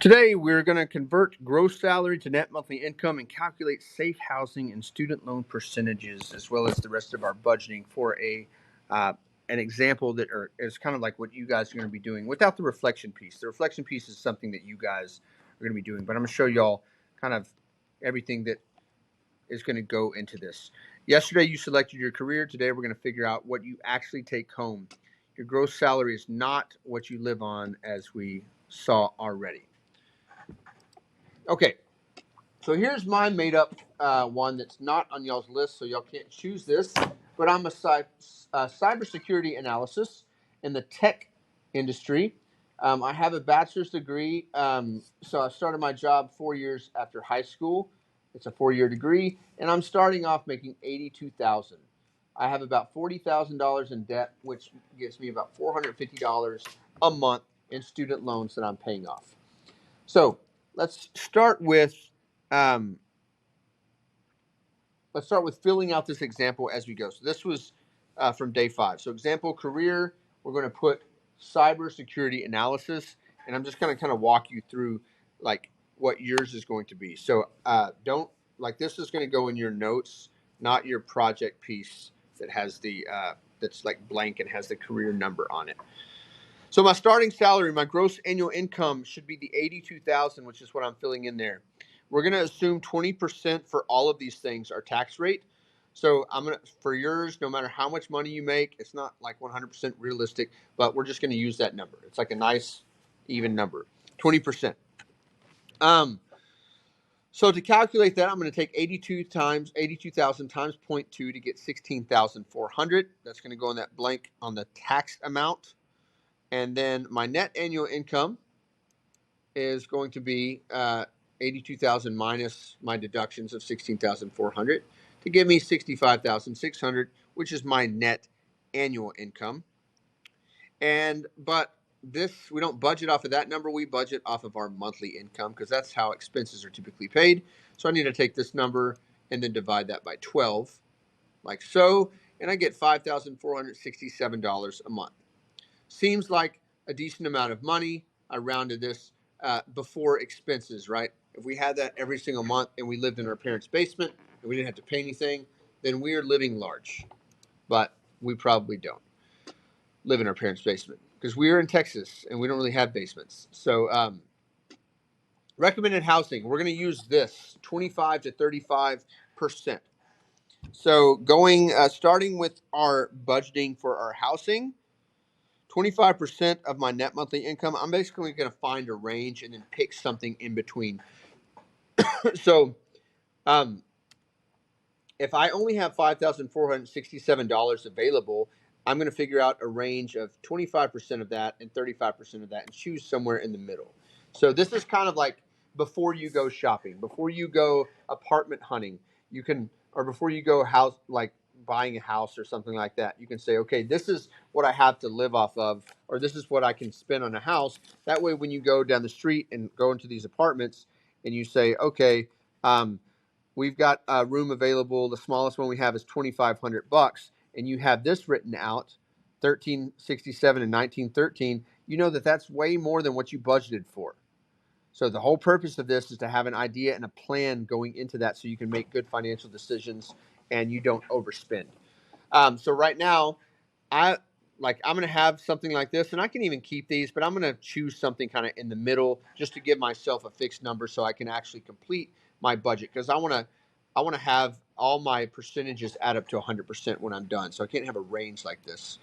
Today, we're going to convert gross salary to net monthly income and calculate safe housing and student loan percentages, as well as the rest of our budgeting for an example that is kind of like what you guys are going to be doing without the reflection piece. The reflection piece is something that you guys are going to be doing, but I'm going to show y'all kind of everything that is going to go into this. Yesterday, you selected your career. Today, we're going to figure out what you actually take home. Your gross salary is not what you live on, as we saw already. Okay, so here's my made up one that's not on y'all's list, so y'all can't choose this. But I'm a cybersecurity analysis in the tech industry. I have a bachelor's degree, so I started my job 4 years after high school. It's a 4-year degree, and I'm starting off making $82,000. I have about $40,000 in debt, which gives me about $450 a month in student loans that I'm paying off. So let's start with filling out this example as we go. So this was from day 5. So example career, we're going to put cybersecurity analysis, and I'm just going to kind of walk you through like what yours is going to be. So don't like this is going to go in your notes, not your project piece that has the that's like blank and has the career number on it. So my starting salary, my gross annual income should be the $82,000, which is what I'm filling in there. We're going to assume 20% for all of these things are tax rate. So for yours, no matter how much money you make, it's not like 100% realistic, but we're just going to use that number. It's like a nice even number, 20%. So to calculate that, I'm going to take 82,000 times 0.2 to get 16,400. That's going to go in that blank on the tax amount. And then my net annual income is going to be 82,000 minus my deductions of 16,400 to give me 65,600, which is my net annual income. But we don't budget off of that number. We budget off of our monthly income because that's how expenses are typically paid. So I need to take this number and then divide that by 12, like so, and I get $5,467 a month. Seems like a decent amount of money. I rounded this before expenses, right? If we had that every single month and we lived in our parents' basement and we didn't have to pay anything, then we're living large. But we probably don't live in our parents' basement because we're in Texas and we don't really have basements. So recommended housing, we're going to use this 25 to 35%. So starting with our budgeting for our housing, 25% of my net monthly income, I'm basically going to find a range and then pick something in between. So if I only have $5,467 available, I'm going to figure out a range of 25% of that and 35% of that and choose somewhere in the middle. So this is kind of like before you go shopping, before you go apartment hunting, or before you go buying a house or something like that, you can say, okay, this is what I have to live off of, or this is what I can spend on a house. That way, when you go down the street and go into these apartments and you say, okay, we've got a room available. The smallest one we have is $2,500, and you have this written out, 1367 and 1913. You know that's way more than what you budgeted for. So the whole purpose of this is to have an idea and a plan going into that, so you can make good financial decisions and you don't overspend. So right now, I'm going to have something like this, and I can even keep these, but I'm going to choose something kind of in the middle just to give myself a fixed number so I can actually complete my budget, because I want to have all my percentages add up to 100% when I'm done. So I can't have a range like this.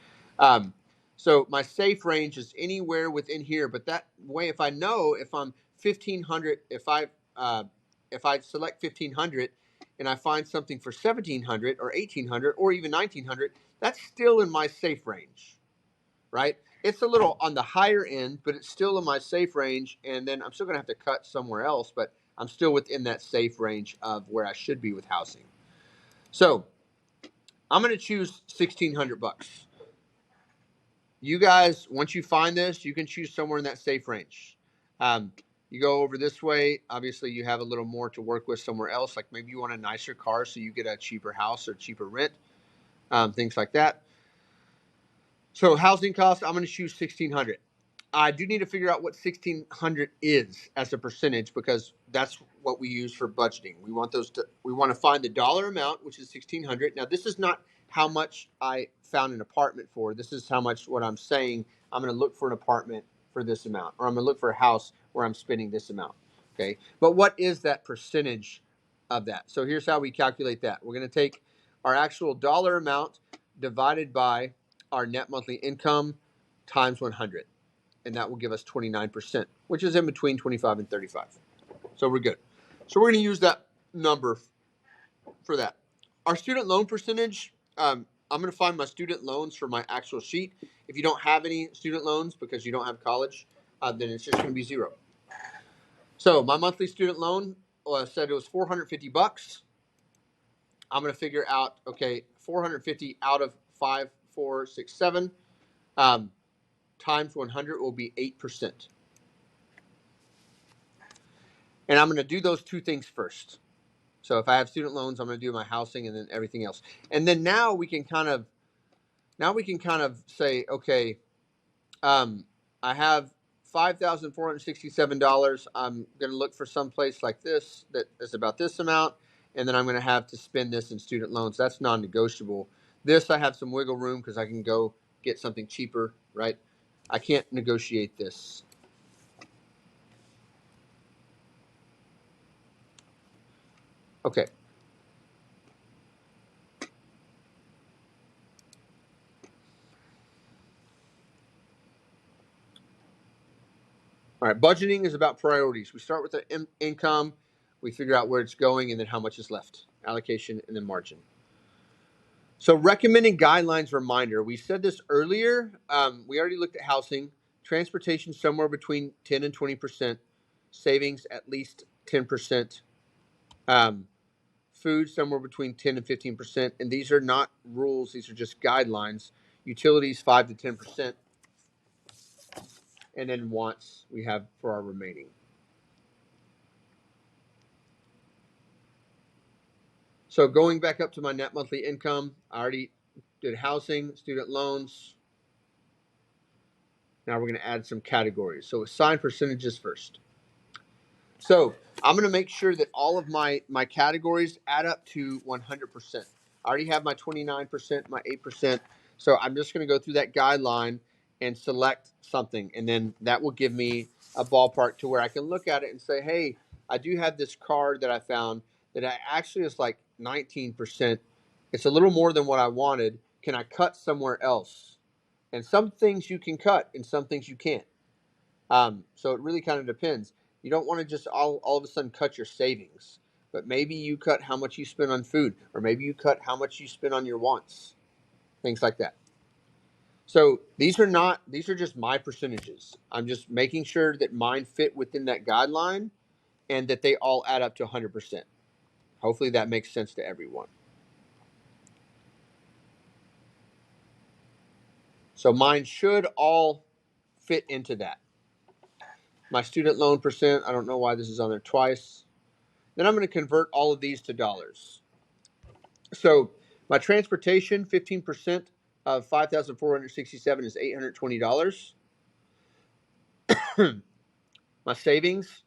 So my safe range is anywhere within here, but that way, if I know if I'm 1,500, if I select 1,500 and I find something for 1,700 or 1,800 or even 1,900, that's still in my safe range, right? It's a little on the higher end, but it's still in my safe range. And then I'm still going to have to cut somewhere else, but I'm still within that safe range of where I should be with housing. So I'm going to choose $1,600. You guys, once you find this, you can choose somewhere in that safe range. You go over this way, obviously you have a little more to work with somewhere else. Like maybe you want a nicer car so you get a cheaper house or cheaper rent, things like that. So housing costs, I'm going to choose $1,600. I do need to figure out what 1,600 is as a percentage, because that's what we use for budgeting. We want to find the dollar amount, which is 1,600. Now, this is not how much I found an apartment for. This is how much, what I'm saying, I'm going to look for an apartment for this amount, or I'm going to look for a house where I'm spending this amount. Okay. But what is that percentage of that? So here's how we calculate that. We're going to take our actual dollar amount divided by our net monthly income times 100, and that will give us 29%, which is in between 25 and 35. So we're good. So we're going to use that number for that. Our student loan percentage, I'm going to find my student loans for my actual sheet. If you don't have any student loans because you don't have college, then it's just going to be zero. So my monthly student loan said it was $450. I'm going to figure out, okay, 450 out of 5,467 times 100 will be 8%. And I'm going to do those two things first. So if I have student loans, I'm going to do my housing and then everything else. And then now we can kind of say, okay, I have $5,467. I'm going to look for some place like this that is about this amount, and then I'm going to have to spend this in student loans. That's non-negotiable. This, I have some wiggle room because I can go get something cheaper, right? I can't negotiate this. Okay. All right, budgeting is about priorities. We start with the income, we figure out where it's going, and then how much is left. Allocation, and then margin. So recommending guidelines reminder. We said this earlier. We already looked at housing, transportation somewhere between 10 and 20%, savings at least 10%, food somewhere between 10 and 15%. And these are not rules; these are just guidelines. Utilities 5 to 10%, and then wants we have for our remaining. So going back up to my net monthly income, I already did housing, student loans. Now we're going to add some categories. So assign percentages first. So I'm going to make sure that all of my categories add up to 100%. I already have my 29%, my 8%. So I'm just going to go through that guideline and select something. And then that will give me a ballpark to where I can look at it and say, hey, I do have this card that I found that actually is like 19%. It's a little more than what I wanted. Can I cut somewhere else? And some things you can cut and some things you can't. So it really kind of depends. You don't want to just all of a sudden cut your savings, but maybe you cut how much you spend on food, or maybe you cut how much you spend on your wants, things like that. So these are just my percentages. I'm just making sure that mine fit within that guideline and that they all add up to 100%. Hopefully that makes sense to everyone. So mine should all fit into that. My student loan percent, I don't know why this is on there twice. Then I'm going to convert all of these to dollars. So my transportation, 15% of 5,467 is $820. My savings,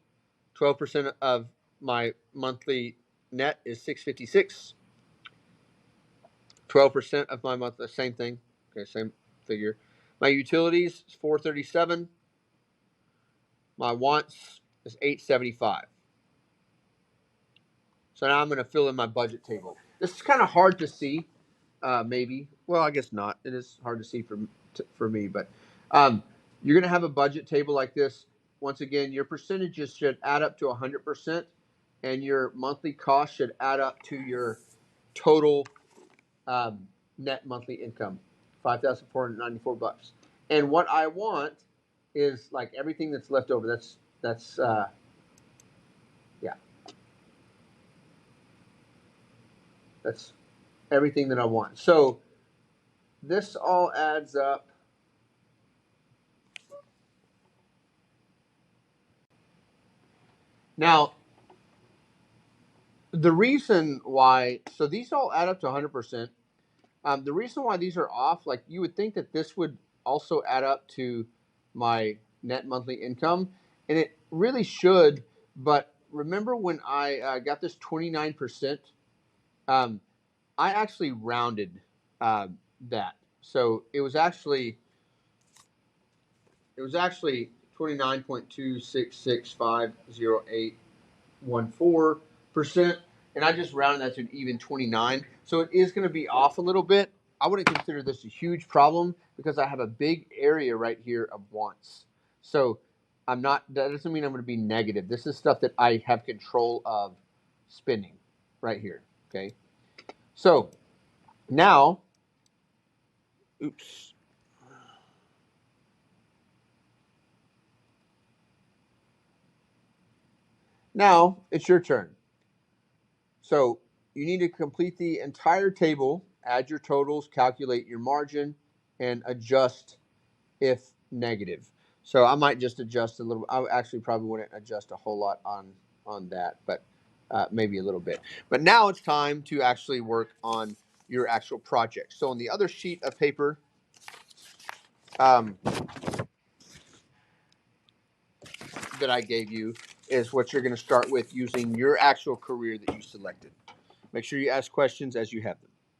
12% of my monthly net is 656. 12% of my monthly, same thing. Okay, same figure. My utilities is 437. My wants is 875. So now I'm going to fill in my budget table. This is kind of hard to see, maybe. Well, I guess not. It is hard to see for me, but you're going to have a budget table like this. Once again, your percentages should add up to 100%, and your monthly cost should add up to your total net monthly income, $5,494. And what I want is like everything that's left over. That's yeah, that's everything that I want. So this all adds up. Now, the reason why, so these all add up to 100%. The reason why these are off, like you would think that this would also add up to my net monthly income, and it really should. But remember when I got this 29%? I actually rounded that, so it was actually 29.2665081.4%, and I just rounded that to an even 29. So it is going to be off a little bit. I wouldn't consider this a huge problem because I have a big area right here of wants. So that doesn't mean I'm going to be negative. This is stuff that I have control of spending right here. Okay. So now, oops. Now it's your turn. So you need to complete the entire table, add your totals, calculate your margin, and adjust if negative. So I might just adjust a little. I actually probably wouldn't adjust a whole lot on that, but maybe a little bit. But now it's time to actually work on your actual project. So on the other sheet of paper, that I gave you is what you're going to start with using your actual career that you selected. Make sure you ask questions as you have them.